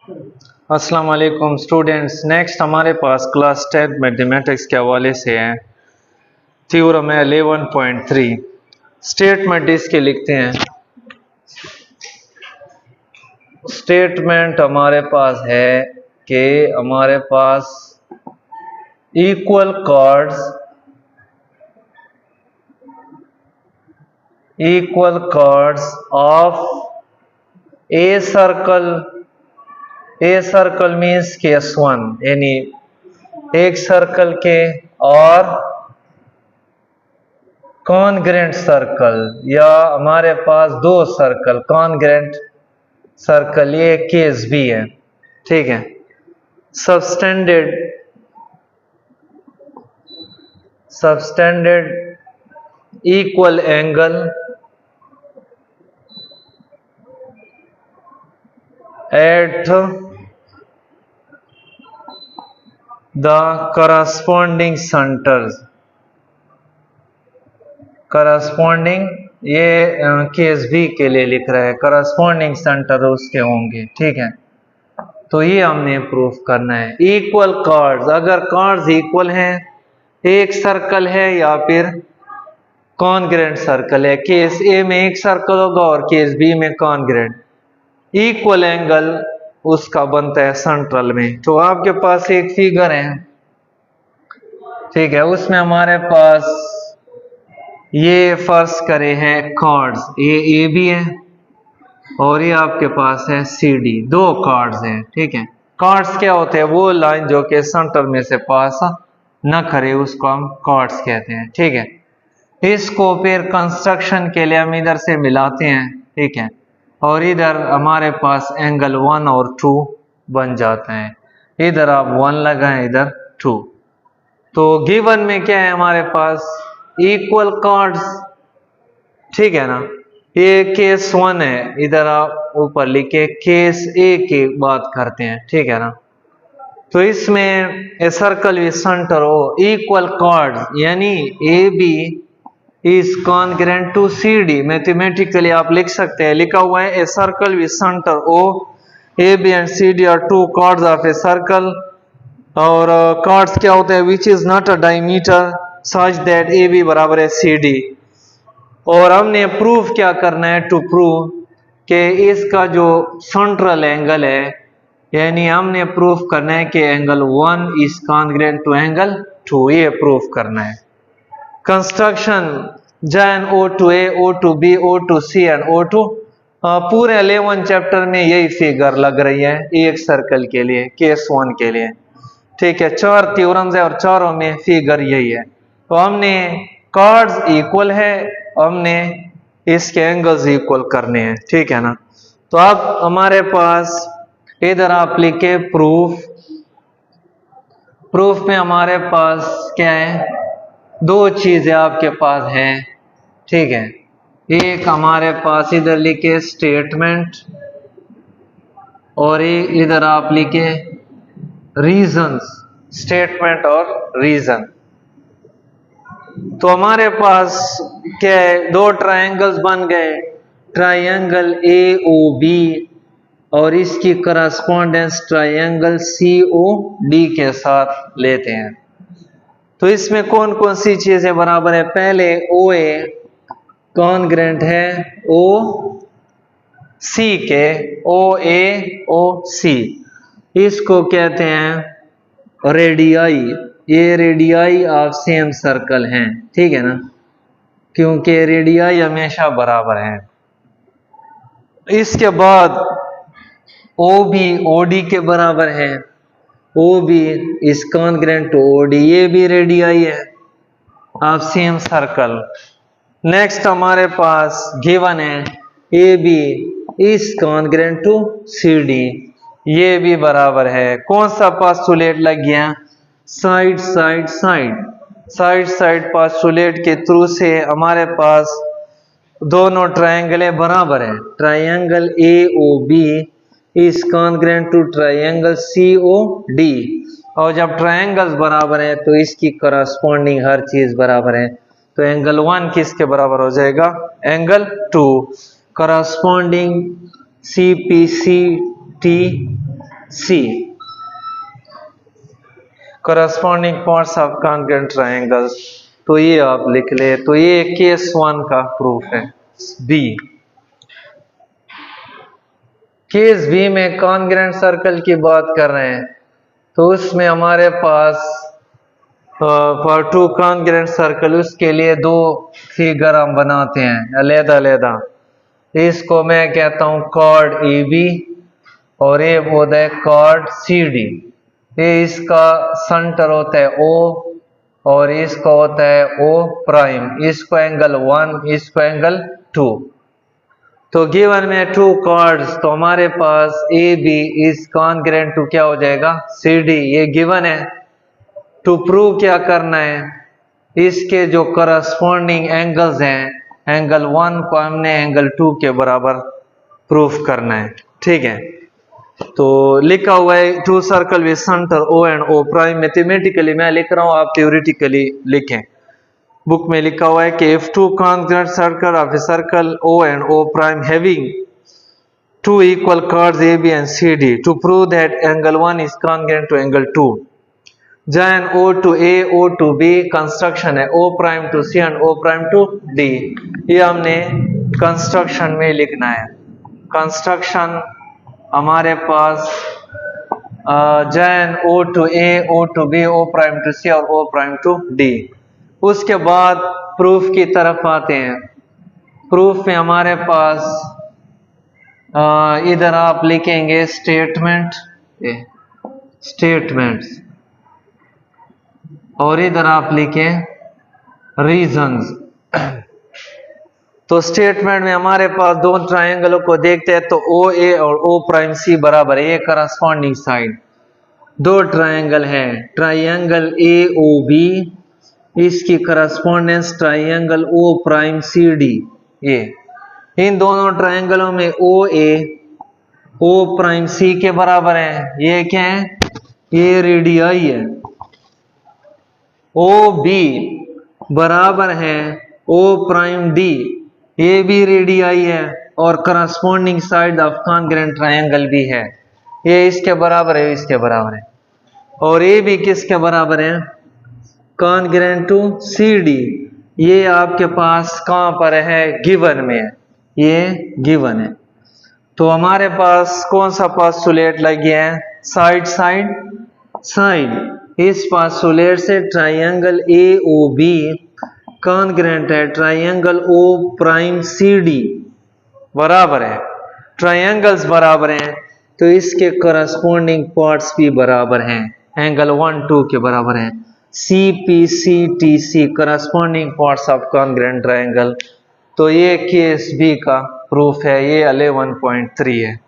अस्सलाम वालेकुम students. Next हमारे पास क्लास 10 मैथमेटिक्स के हवाले से है थ्योरम है 11.3। स्टेटमेंट इसके लिखते हैं। स्टेटमेंट हमारे पास है कि हमारे पास equal chords of A circle means case one, यानी एक सर्कल के और कॉन्ग्रेंट सर्कल, या हमारे पास दो सर्कल कॉन्ग्रेंट सर्कल, ये केस भी है। ठीक है। Subtended equal angle at the corresponding ये केस बी के लिए लिख रहा है, करस्पॉन्डिंग सेंटर उसके होंगे। ठीक है। तो ये हमने प्रूफ करना है। इक्वल कॉर्ड्स, अगर कॉर्ड्स इक्वल हैं, एक सर्कल है या फिर कॉन्ग्रेंट सर्कल है, केस ए में एक सर्कल होगा और केस बी में कॉन्ग्रेंट, इक्वल एंगल उसका बनता है सेंट्रल में। तो आपके पास एक फिगर है, ठीक है, उसमें हमारे पास ये फर्श करे हैं कॉर्ड्स, ये ए बी है और ये आपके पास है सी डी, दो कॉर्ड्स हैं। ठीक है। कॉर्ड्स क्या होते हैं? वो लाइन जो कि सेंटर में से पास न करे उसको हम कॉर्ड्स कहते हैं। ठीक है। इसको फिर कंस्ट्रक्शन के लिए हम इधर से मिलाते हैं। ठीक है। और इधर हमारे पास एंगल 1 और 2 बन जाता है। इधर आप 1 लगाएं, इधर 2। तो गिवन में क्या है हमारे पास? Equal chords. ठीक है ना। ये केस 1 है, इधर आप ऊपर लिखे केस ए की बात करते हैं। ठीक है ना। तो इसमें a circle with centre O equal chords, यानी A B is congruent to C D. Mathematically आप लिख सकते हैं, लिखा हुआ है a circle with centre O, A B and C D are two chords of A circle. और chords क्या होते हैं? Which is not a diameter such that A B बराबर है सी डी। और हमने प्रूफ क्या करना है? टू प्रूव कि इसका जो सेंट्रल एंगल है, यानी हमने प्रूफ करना है कि angle 1 is congruent to angle 2, ये प्रूफ करना है। Construction join O to A, O to B, O to C and O to, पूरे 11 चैप्टर में यही फिगर लग रही है एक सर्कल के लिए, केस 1 के लिए। ठीक है। 4 थ्योरम्स है और चारों में फिगर यही है। तो हमने कॉर्ड्स इक्वल है, हमने इसके एंगल्स इक्वल करने हैं। ठीक है ना। तो अब हमारे पास इधर आप लिखे प्रूफ में हमारे पास क्या है? दो चीजें आपके पास हैं। ठीक है। एक हमारे पास इधर लिखे स्टेटमेंट और इधर आप लिखे रीजंस, स्टेटमेंट और रीजन। तो हमारे पास क्या है? दो ट्रायंगल्स बन गए, ट्रायंगल ए ओ बी और इसकी correspondence triangle C O D के साथ लेते हैं। तो इसमें कौन कौन सी चीजें बराबर है? पहले ओ ए कॉन्ग्रेंट है ओ सी के, ओ ए ओ सी, इसको कहते हैं रेडियाई। ये रेडियाई ऑफ सेम सर्कल हैं। ठीक है ना, क्योंकि रेडियाई हमेशा बराबर है। इसके बाद ओ बी ओ डी के बराबर है, O B is congruent to O D, ये भी रेडियाई है ऑफ सेम सर्कल। नेक्स्ट हमारे पास गिवन है A B is congruent to C D, ये भी बराबर है। कौन सा पोस्टुलेट लग गया? Side side side, side side postulate के थ्रू से हमारे पास दोनों ट्रायंगल बराबर है। Triangle A O B is congruent to triangle C O D, और जब ट्रायंगल्स बराबर है तो इसकी करस्पॉन्डिंग हर चीज बराबर है। तो एंगल 1 किसके बराबर हो जाएगा? Angle 2। Corresponding C P C T C corresponding parts of congruent triangles. तो ये आप लिख ले, तो ये केस 1 का प्रूफ है। बी, केस बी में कॉन्ग्रुएंट सर्कल की बात कर रहे हैं, तो उसमें हमारे पास फॉर टू कॉन्ग्रुएंट सर्कल, उसके लिए दो फिगर हम बनाते हैं अलग अलग। इसको मैं कहता हूं कॉर्ड ए बी और ये होता है कॉर्ड सी डी। ये इसका सेंटर होता है ओ और इसका होता है ओ प्राइम। इसको एंगल 1, इसको एंगल 2। तो गिवन में टू कॉर्ड्स, तो हमारे पास A B is congruent to क्या हो जाएगा, सी डी। ये गिवन है। टू प्रूव क्या करना है, इसके जो करस्पॉन्डिंग एंगल्स हैं, एंगल 1 को हमने एंगल 2 के बराबर प्रूफ करना है। ठीक है, तो लिखा हुआ है two circle with centre O and O prime. Mathematically मैं लिख रहा हूं, आप थ्योरेटिकली लिखें। बुक में लिखा हुआ है कि if two congruent circle of A circle O and O prime having two equal chords AB and CD, to prove that angle 1 is congruent to angle 2, join O to A, O to B, construction है O prime to C and O prime to D। ये हमने construction में लिखना है। Construction हमारे पास join O to A, O to B, O prime to C और O prime to D। उसके बाद प्रूफ की तरफ आते हैं। प्रूफ में हमारे पास इधर आप लिखेंगे स्टेटमेंट्स और इधर आप लिखें रीजंस। तो स्टेटमेंट में हमारे पास दो ट्रायंगलों को देखते हैं, तो ओ ए और ओ प्राइम सी बराबर है, ये करस्पॉन्डिंग साइड। दो ट्रायंगल हैं, ट्रायंगल ए ओ बी, इसकी correspondence triangle O prime C D. ये इन दोनों ट्रायंगलों में ओ ए ओ प्राइम सी के बराबर है। ये क्या है, ये रेडियाई है। ओ बी बराबर है ओ प्राइम डी, ये भी रेडियाई है और corresponding side of congruent triangle भी है। ये इसके बराबर है, इसके बराबर है। और ये भी किसके बराबर है, कॉन्ग्रुएंट टू सी डी। ये आपके पास कहां पर है, गिवन में है, ये गिवन है। तो हमारे पास कौन सा पोस्टुलेट लगी है, साइड साइड साइड। इस पोस्टुलेट से triangle A O B congruent है triangle O prime C D, बराबर है। ट्रायंगल्स बराबर हैं तो इसके करस्पॉन्डिंग पार्ट्स भी बराबर हैं, एंगल 1 2 के बराबर हैं। C P C T C corresponding parts of congruent triangle. तो ये केस बी का प्रूफ है, ये 11.3 है।